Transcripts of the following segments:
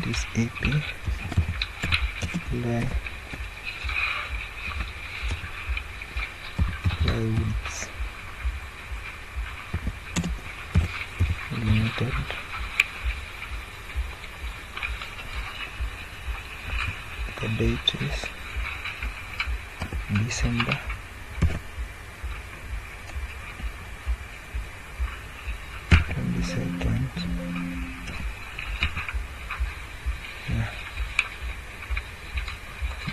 this EP Plywoods Limited. The date is December 22nd. Yeah,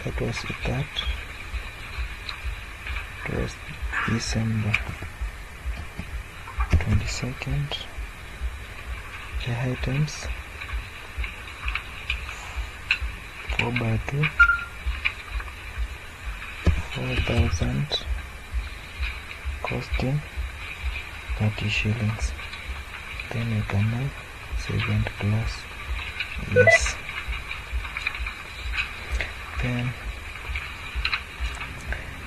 that was that. It was December 22nd. The items 4x2, 4,000, costing 30 shillings. Then we can now save and close. Yes. Then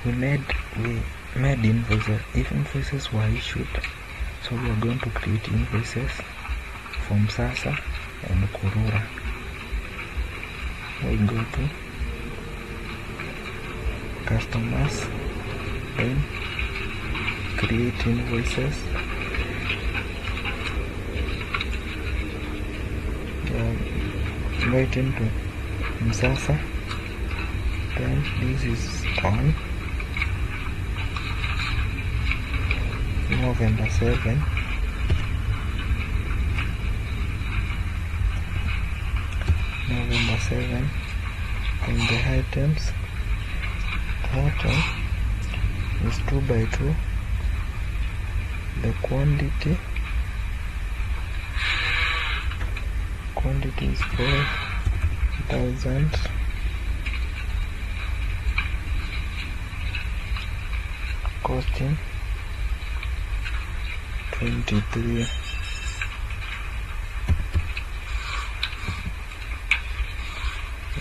we made invoices. If invoices were issued, so we are going to create invoices from Sasa and Kurura. We go to customers, then create invoices. Right into Sasa. Then this is on November 7. November 7. And the items, the item is 2x2. The quantity is 4,000. Costing 23.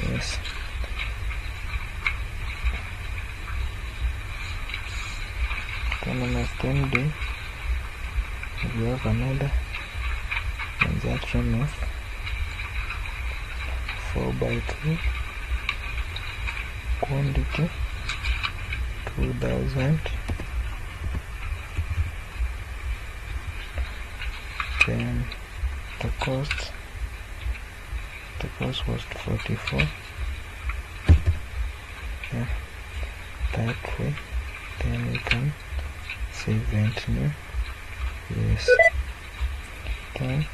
Yes. Then on the same day, we have another transaction of 4x2, quantity 2,000. Then the cost was 44. Yeah, that way. Then we can save and new. Yes. Then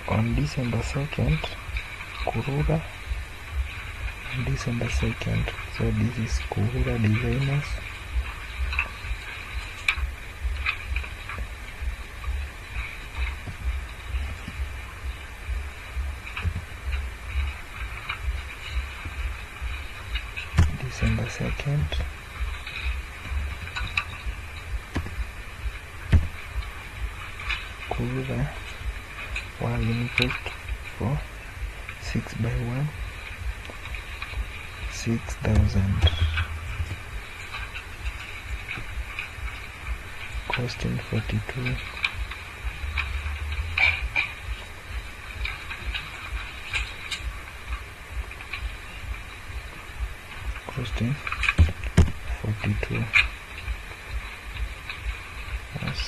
on December 2nd, Kurura. December 2nd. So this is Kurura Designers. December 2nd. Kurura were limited for 6x1, 6,000, costing 42. Costing 42. Yes.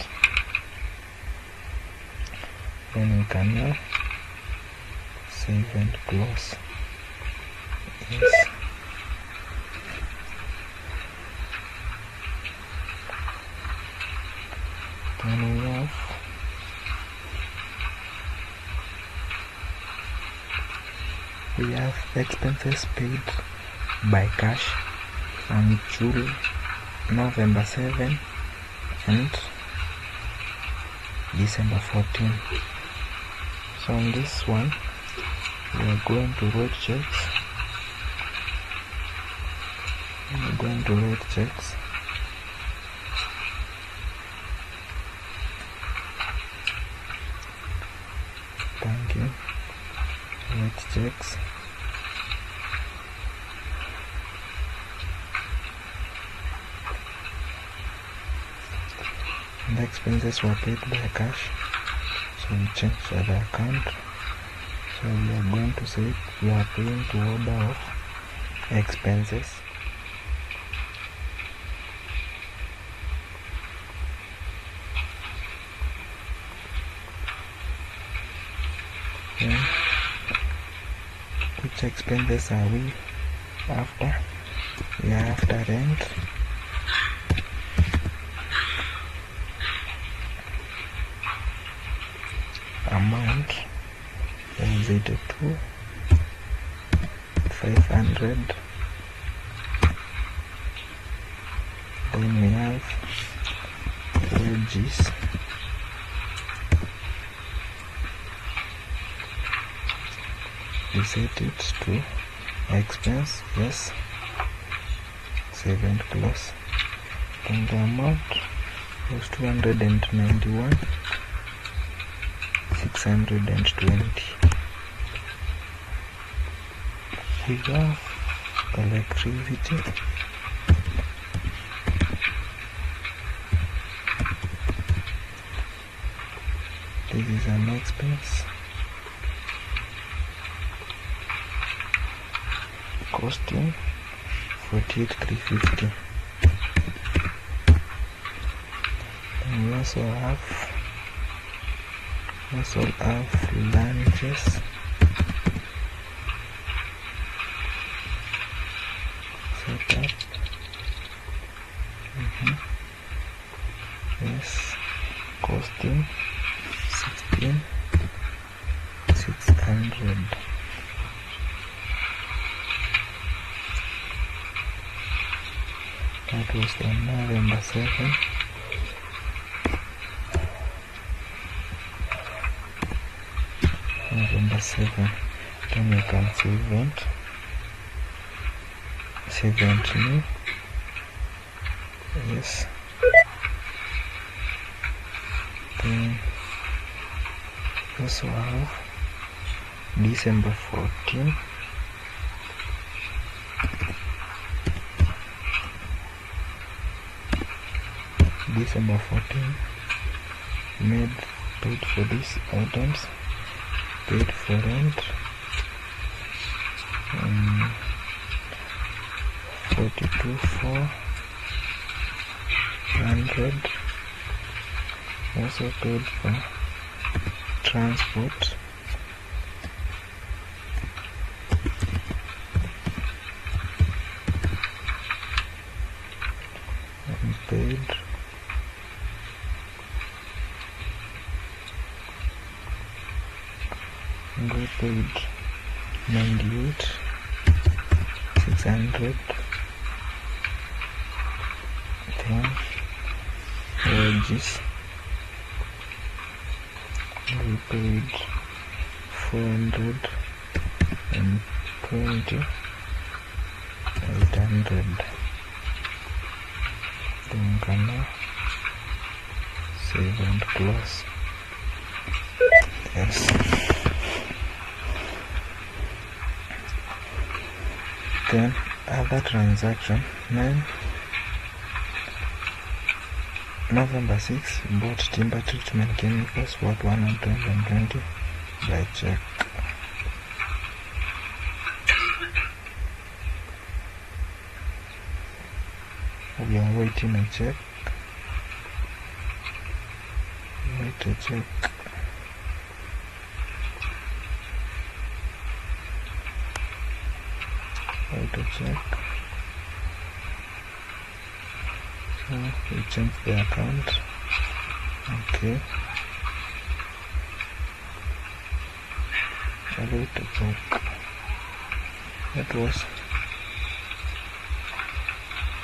Then we can now save and close. Yes. Then we have expenses paid by cash on November 7 and December 14. So on this one, we are going to write checks. Thank you. Write checks. The expenses were paid by cash, so we change the account So we are going to say we are paying to order of expenses. Then which expenses are we after? We are after rent, amount was 82,500. Then we have wages, we set it to expense, yes, save and close. And the amount was 291,620. We have electricity, this is an expense, costing 48,350. And we also have lunches, set up, yes, costing 16,600. That was on November 7. November 7. Then you can save and new. Yes. Then also have December 14. December 14 paid for these items, paid for rent, 42,400, also paid for transport, and paid paid 98,600. Then wages, we paid 420,800. Then can now save and close. Yes. Then other transaction, November 6, bought timber treatment chemicals worth 120 by check. We are waiting a check. Wait a check. Wait a check. So we change the account. Okay. Wait a check. That was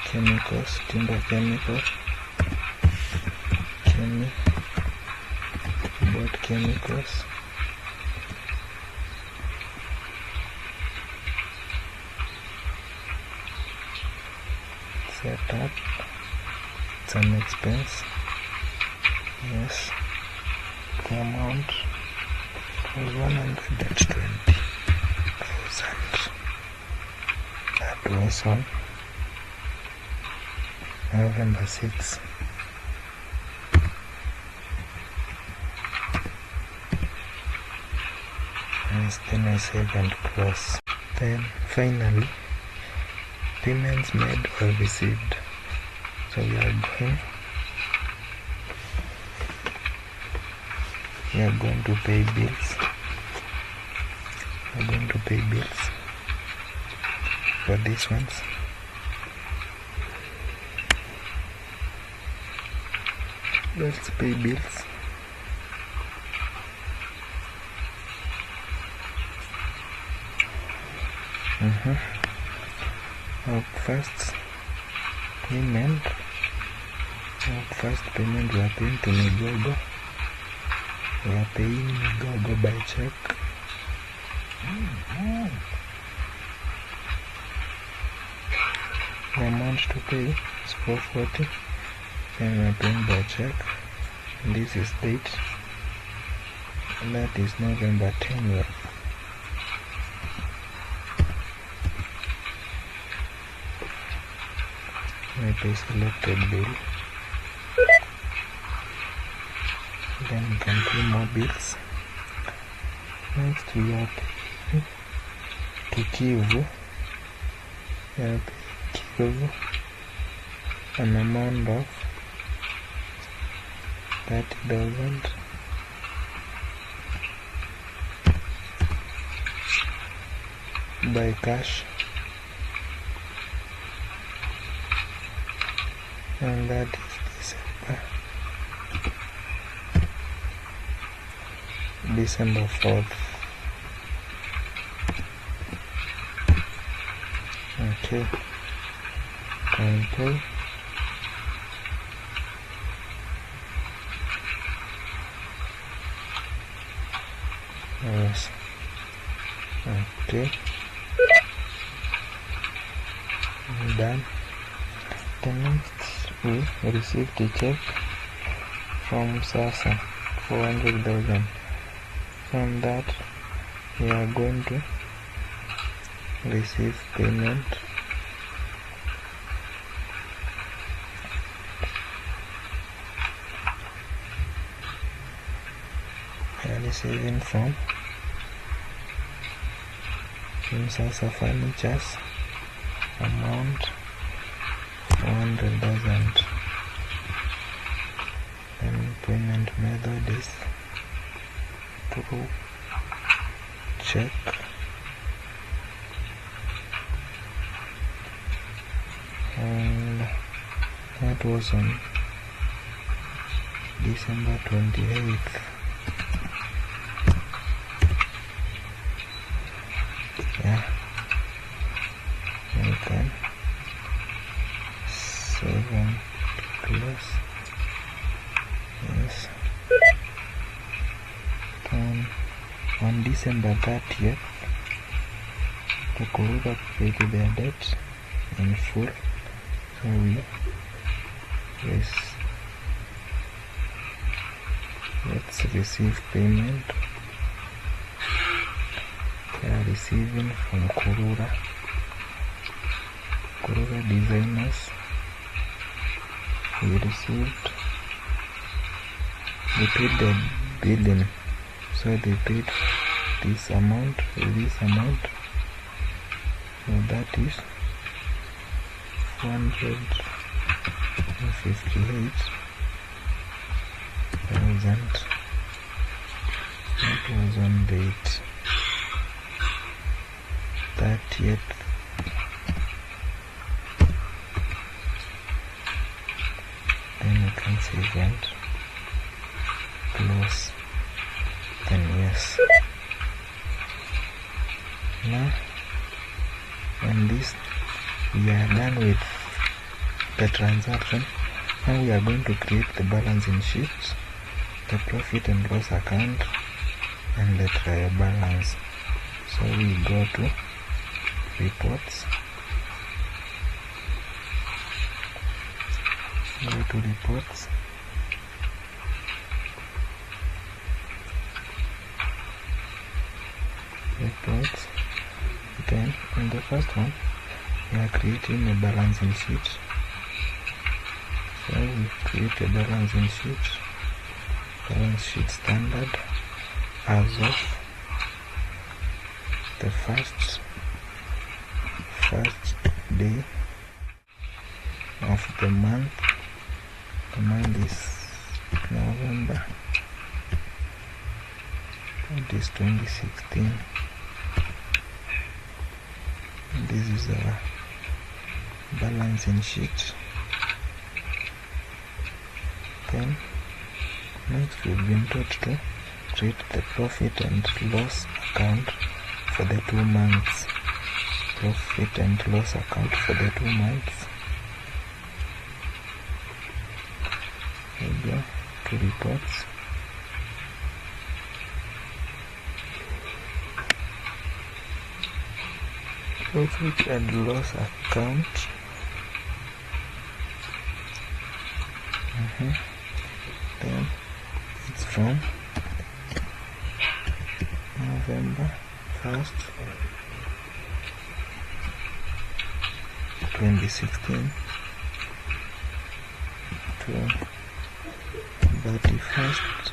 chemicals, timber chemicals. Bought chemicals. Set up. It's an expense. Yes. The amount was 120,000. That was on November 6. balance, then I save and close. Then finally, payments made or received. So we are going to pay bills. We are going to pay bills for these ones. Let's pay bills. Our first payment we are paying to Migogo. We are paying Migogo by check. The amount to pay is 440. Then we are paying by check. And this is date. And that is November 10th. I pay selected bill. Then we can pay more bills. Next we are paying to Kivu. We are paying Kivu an amount of 30,000. By cash. And that is December 4th. Okay. Can pay. Yes. Okay. I'm done. The next we received a check from Sasa 400,000. From that we are going to receive payment. We are receiving from Sasa Furnitures amount 400,000. And payment method is through check. And that was on December 28th. Yeah, we can save and close. Yes. On December 30th, the Kuruba paid their debt in full. So let's receive payment. They are receiving from Kurura Designers. We paid the billing, so they paid this amount, so that is 458,000. That was on date 30th. Then you can save and close. Then yes. Now on this we are done with the transaction. Now we are going to create the balancing sheet, the profit and loss account, and the trial balance. So we go to reports. Reports. Then in the first one we are creating a balancing sheet. So we create a balance sheet standard as of the first day of the month. The month is November. It is 2016. This is our balancing sheet. Then next we've been taught to create the profit and loss account for the 2 months. Profit and loss account for the 2 months. There we go, 2 reports. Profit and loss account. Then it's from November 1st, 2016 to 31st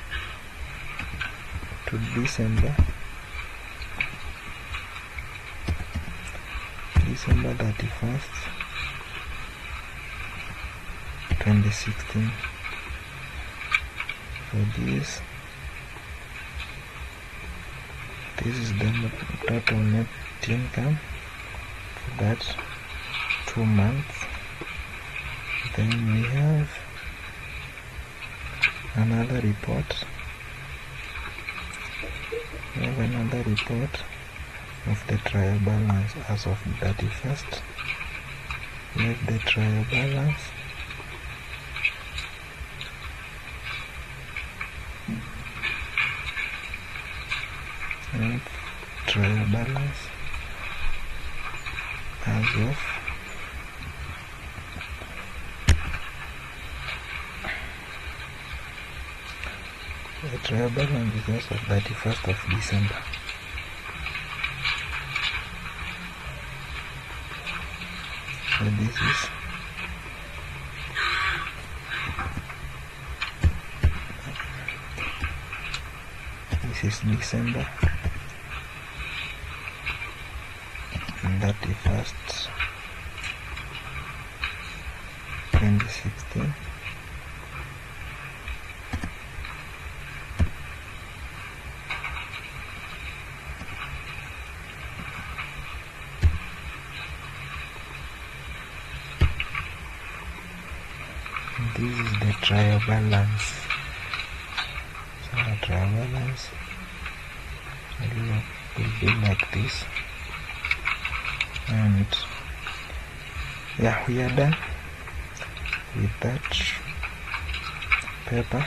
to December 31st, 2016. So this is the total net income for that 2 months. Then we have another report. Of the trial balance as of 31st. We have the trial balance. Trial balance as of the trial balance is as of 31st of December. So this is December 31st, 2016. This is the trial balance. So the trial balance will be like this. And yeah, we are done with that paper.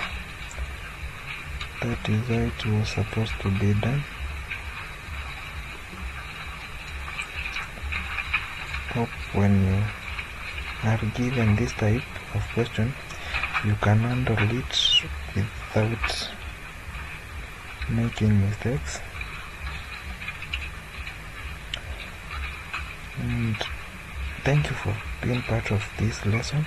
That is how it was supposed to be done. Hope when you are given this type of question, you can handle it without making mistakes. And thank you for being part of this lesson.